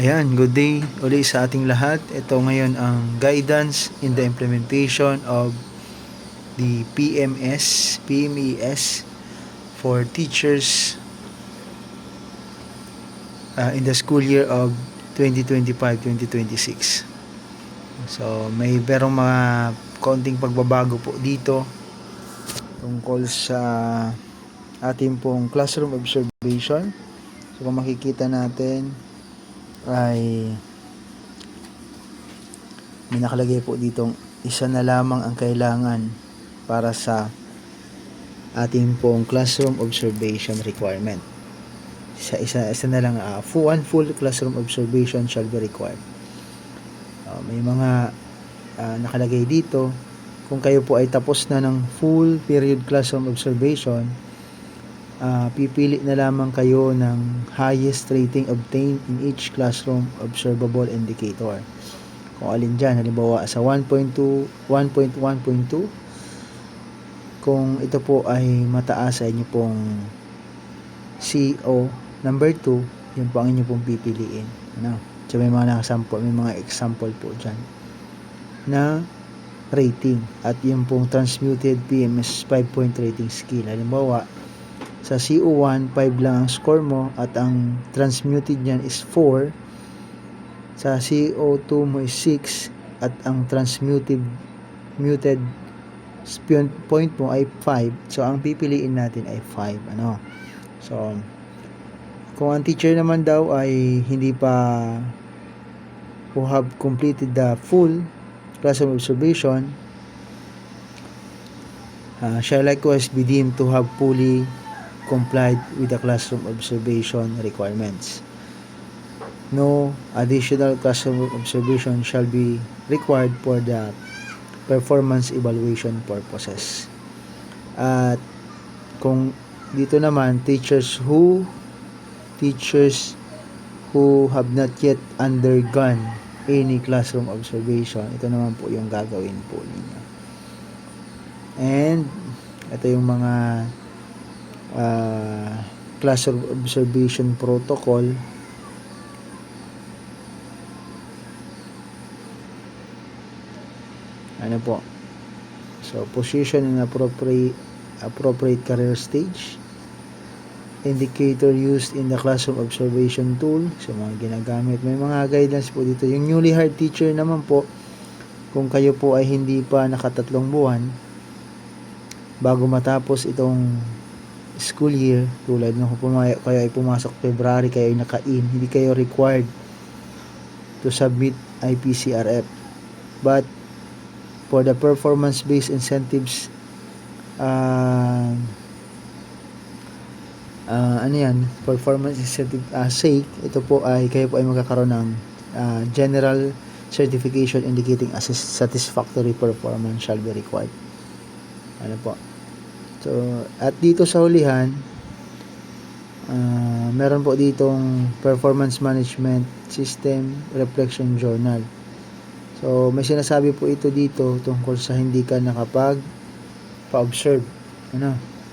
Ayan, good day uli sa ating lahat. Ito ngayon ang guidance in the implementation of the PMES for teachers in the school year of 2025-2026. So, may merong mga konting pagbabago po dito tungkol sa ating pong classroom observation. So, kung makikita natin ay may nakalagay po ditong isa na lamang ang kailangan para sa ating pong classroom observation requirement. Isa na lang, full classroom observation shall be required. May mga nakalagay dito, kung kayo po ay tapos na ng full period classroom observation, pipili na lamang kayo ng highest rating obtained in each classroom observable indicator. Kung alin dyan, halimbawa sa 1.2, 1.1.2, kung ito po ay mataas sa inyo pong CO number 2, yun po ang inyo pong pipiliin. So may mga example po dyan na rating at yung pong transmuted PMS 5-point rating scale. Halimbawa, sa CO1, 5 lang ang score mo at ang transmuted niyan is 4. Sa CO2 mo is 6 at ang transmuted point mo ay 5. So, ang pipiliin natin ay 5. So, kung ang teacher naman daw ay hindi pa who have completed the full classroom observation, shall likewise be deemed to have fully complied with the classroom observation requirements. No additional classroom observation shall be required for the performance evaluation purposes. At kung dito naman, teachers who have not yet undergone any classroom observation, ito naman po yung gagawin po ninyo. And ito yung mga classroom observation protocol. So, position in appropriate career stage, indicator used in the classroom observation tool, so mga ginagamit. May mga guidelines po dito. Yung newly hired teacher naman po, kung kayo po ay hindi pa nakatatlong buwan bago matapos itong school year, tulad nung kayo ay pumasok February, kayo ay naka-in, hindi kayo required to submit IPCRF. But for the performance-based incentives, performance incentive sake, ito po ay kayo po ay magkakaroon ng general certification indicating satisfactory performance shall be required. So, at dito sa hulihan, meron po ditong performance management system reflection journal. So, may sinasabi po ito dito tungkol sa hindi ka nakapag-pa-observe.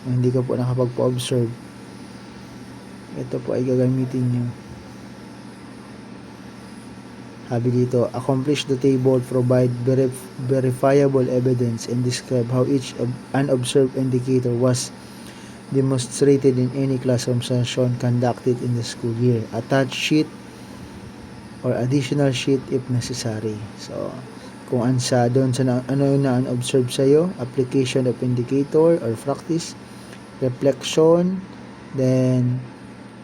Hindi ka po nakapag-pa-observe, ito po ay gagamitin nyo. Sabi dito, accomplish the table, provide verifiable evidence, and describe how each unobserved indicator was demonstrated in any classroom session conducted in the school year. Attach sheet or additional sheet if necessary. So, kung doon sa ano na unobserved sa'yo, application of indicator or practice, reflection, then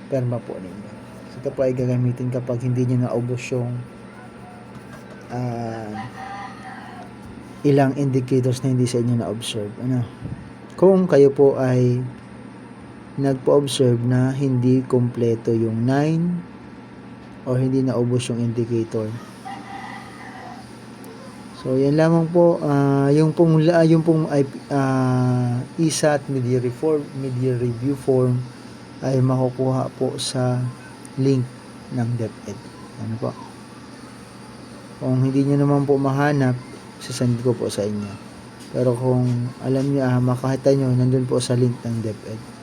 perma po ninyo. So, ito po ay gagamitin kapag hindi nyo naubos yung ilang indicators na hindi sa inyo na-observe. Kung kayo po ay nagpo-observe na hindi kompleto yung 9 o hindi naubos yung indicator. So, yan lamang po. Yung pong ESAT media review form ay makukuha po sa link ng DepEd. Kung hindi nyo naman po mahanap, sasend ko po sa inyo. Pero kung alam nyo, makakita nyo, nandun po sa link ng DepEd.